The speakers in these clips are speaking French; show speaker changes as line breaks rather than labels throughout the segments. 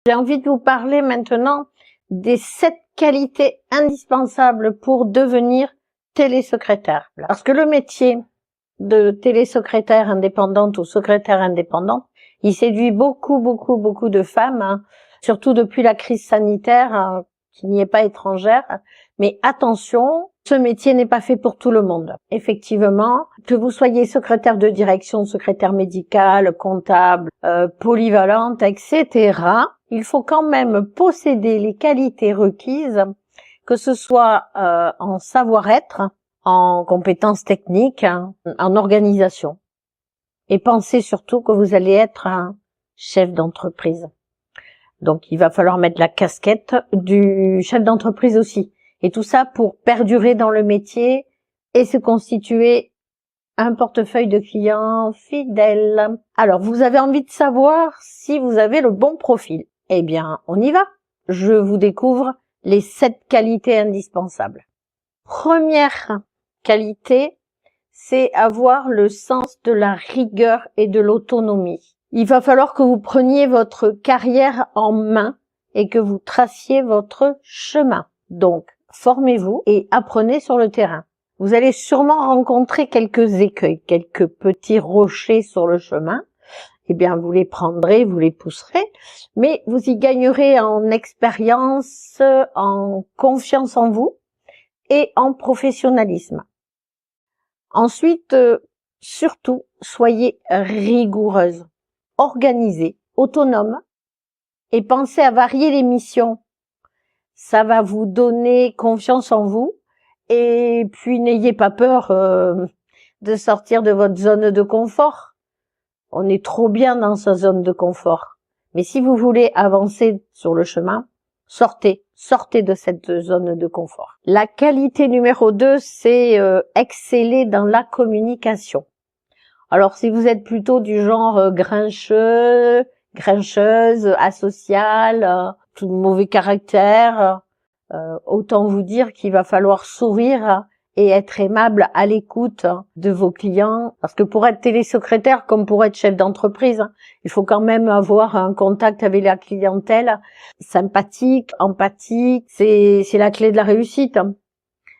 J'ai envie de vous parler maintenant des 7 qualités indispensables pour devenir télésecrétaire. Parce que le métier de télésecrétaire indépendante ou secrétaire indépendante, il séduit beaucoup de femmes, surtout depuis la crise sanitaire, qui n'y est pas étrangère. Mais attention, ce métier n'est pas fait pour tout le monde. Effectivement, que vous soyez secrétaire de direction, secrétaire médicale, comptable, polyvalente, etc., il faut quand même posséder les qualités requises, que ce soit en savoir-être, en compétences techniques, en organisation. Et pensez surtout que vous allez être un chef d'entreprise. Donc, il va falloir mettre la casquette du chef d'entreprise aussi. Et tout ça pour perdurer dans le métier et se constituer un portefeuille de clients fidèles. Alors, vous avez envie de savoir si vous avez le bon profil. Eh bien, on y va. Je vous découvre les 7 qualités indispensables. Première qualité, c'est avoir le sens de la rigueur et de l'autonomie. Il va falloir que vous preniez votre carrière en main et que vous traciez votre chemin. Donc, formez-vous et apprenez sur le terrain. Vous allez sûrement rencontrer quelques écueils, quelques petits rochers sur le chemin. Eh bien, vous les prendrez, vous les pousserez, mais vous y gagnerez en expérience, en confiance en vous et en professionnalisme. Ensuite, surtout, soyez rigoureuse, organisée, autonome et pensez à varier les missions. Ça va vous donner confiance en vous et puis n'ayez pas peur de sortir de votre zone de confort. On est trop bien dans sa zone de confort. Mais si vous voulez avancer sur le chemin, sortez de cette zone de confort. La qualité numéro 2, c'est exceller dans la communication. Alors, si vous êtes plutôt du genre grincheuse, asociale, tout de mauvais caractère, autant vous dire qu'il va falloir sourire et être aimable à l'écoute de vos clients. Parce que pour être télésecrétaire, comme pour être chef d'entreprise, il faut quand même avoir un contact avec la clientèle sympathique, empathique. C'est la clé de la réussite.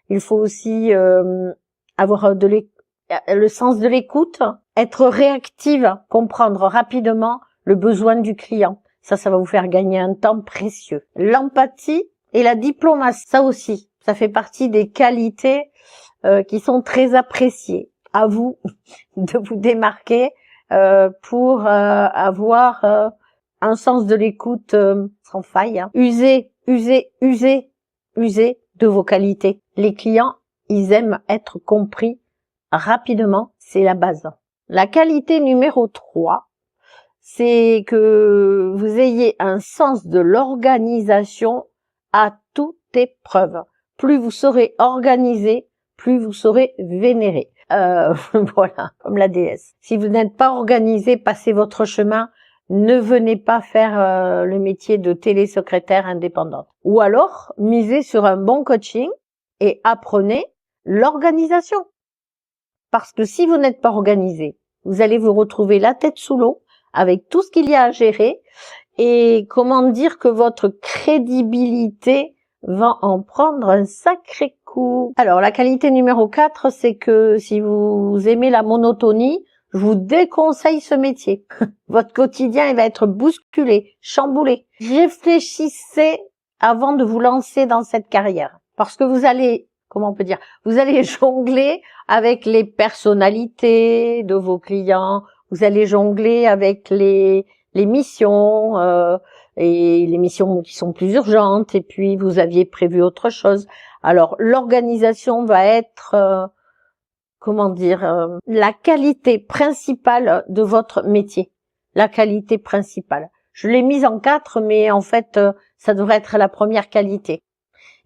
Il faut aussi avoir le sens de l'écoute, être réactive, comprendre rapidement le besoin du client. Ça va vous faire gagner un temps précieux. L'empathie et la diplomatie, ça aussi, ça fait partie des qualités qui sont très appréciées. À vous de vous démarquer pour avoir un sens de l'écoute sans faille. Usez de vos qualités. Les clients, ils aiment être compris rapidement, c'est la base. La qualité numéro 3, c'est que vous ayez un sens de l'organisation à toute épreuve. Plus vous serez organisé, plus vous serez vénéré. Voilà, comme la déesse. Si vous n'êtes pas organisé, passez votre chemin. Ne venez pas faire le métier de télésecrétaire indépendante. Ou alors, misez sur un bon coaching et apprenez l'organisation. Parce que si vous n'êtes pas organisé, vous allez vous retrouver la tête sous l'eau avec tout ce qu'il y a à gérer et comment dire que votre crédibilité va en prendre un sacré coup. Alors, la qualité numéro 4, c'est que si vous aimez la monotonie, je vous déconseille ce métier. Votre quotidien, il va être bousculé, chamboulé. Réfléchissez avant de vous lancer dans cette carrière. Parce que vous allez, comment on peut dire, vous allez jongler avec les personnalités de vos clients, vous allez jongler avec les missions, et les missions qui sont plus urgentes, et puis vous aviez prévu autre chose. Alors, l'organisation va être, la qualité principale de votre métier. La qualité principale. Je l'ai mise en 4, mais en fait, ça devrait être la première qualité.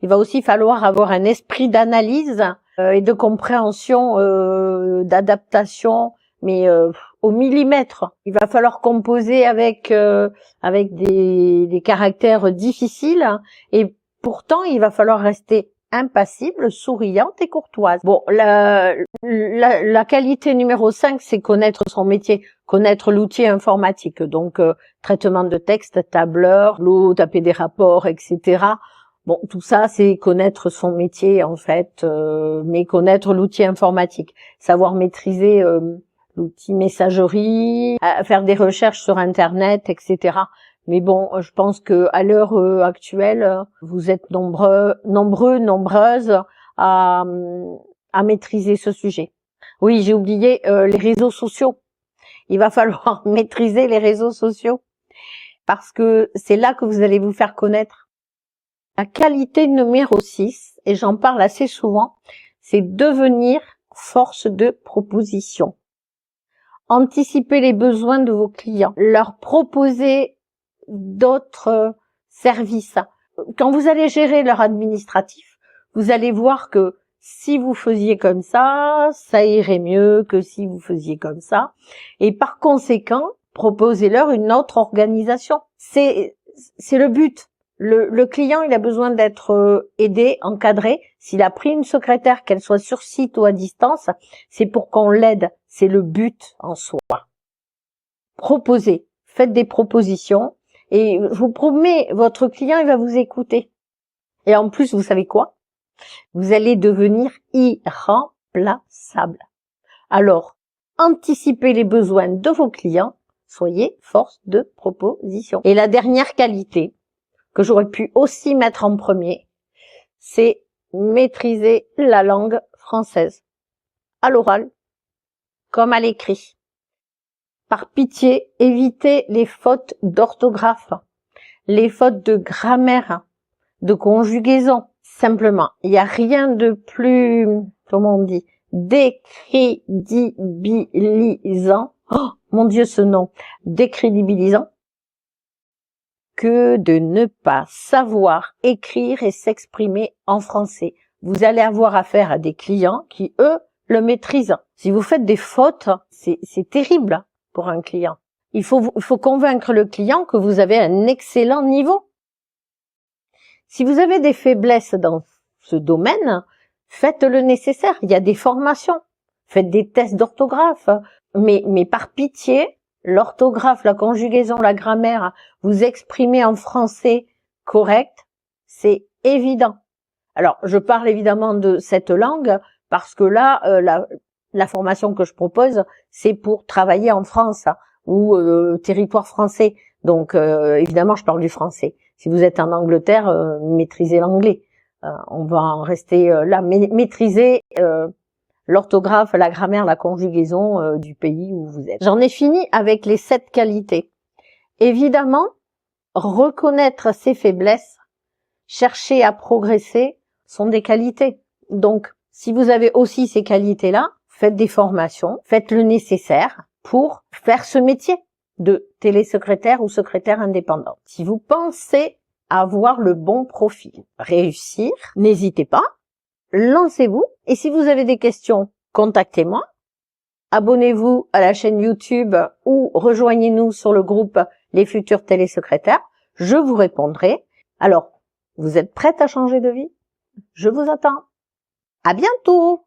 Il va aussi falloir avoir un esprit d'analyse et de compréhension, d'adaptation, mais au millimètre. Il va falloir composer avec des caractères difficiles et pourtant il va falloir rester impassible, souriante et courtoise. Bon, la qualité numéro 5, c'est connaître son métier, connaître l'outil informatique. Donc, traitement de texte, tableur, taper des rapports, etc. Bon, tout ça, c'est connaître son métier, en fait, mais connaître l'outil informatique. Savoir maîtriser l'outil messagerie, faire des recherches sur Internet, etc. Mais bon, je pense que à l'heure actuelle, vous êtes nombreuses à maîtriser ce sujet. Oui, j'ai oublié les réseaux sociaux. Il va falloir maîtriser les réseaux sociaux parce que c'est là que vous allez vous faire connaître. La qualité numéro 6, et j'en parle assez souvent, c'est devenir force de proposition. Anticiper les besoins de vos clients, leur proposer d'autres services. Quand vous allez gérer leur administratif, vous allez voir que si vous faisiez comme ça irait mieux que si vous faisiez comme ça. Et par conséquent, proposez-leur une autre organisation. C'est le but. Le client, il a besoin d'être aidé, encadré. S'il a pris une secrétaire, qu'elle soit sur site ou à distance, c'est pour qu'on l'aide. C'est le but en soi. Proposez, faites des propositions et je vous promets, votre client, il va vous écouter. Et en plus, vous savez quoi? Vous allez devenir irremplaçable. Alors, anticipez les besoins de vos clients, soyez force de proposition. Et la dernière qualité que j'aurais pu aussi mettre en premier, c'est maîtriser la langue française, à l'oral comme à l'écrit. Par pitié, évitez les fautes d'orthographe, les fautes de grammaire, de conjugaison. Simplement, il n'y a rien de plus, comment on dit, décrédibilisant. Oh, mon Dieu, ce nom, décrédibilisant, que de ne pas savoir écrire et s'exprimer en français. Vous allez avoir affaire à des clients qui, eux, le maîtrisent. Si vous faites des fautes, c'est terrible pour un client. Il faut convaincre le client que vous avez un excellent niveau. Si vous avez des faiblesses dans ce domaine, faites le nécessaire. Il y a des formations. Faites des tests d'orthographe. Mais par pitié, l'orthographe, la conjugaison, la grammaire, vous exprimer en français correct, c'est évident. Alors, je parle évidemment de cette langue parce que là, la formation que je propose, c'est pour travailler en France ou territoire français. Donc, évidemment, je parle du français. Si vous êtes en Angleterre, maîtrisez l'anglais. On va en rester là. Maîtrisez l'orthographe, la grammaire, la conjugaison du pays où vous êtes. J'en ai fini avec les 7 qualités. Évidemment, reconnaître ses faiblesses, chercher à progresser sont des qualités. Donc, si vous avez aussi ces qualités-là, faites des formations, faites le nécessaire pour faire ce métier de télésecrétaire ou secrétaire indépendante. Si vous pensez avoir le bon profil, réussir, n'hésitez pas, lancez-vous. Et si vous avez des questions, contactez-moi. Abonnez-vous à la chaîne YouTube ou rejoignez-nous sur le groupe Les Futurs Télésecrétaires. Je vous répondrai. Alors, vous êtes prête à changer de vie? Je vous attends. À bientôt!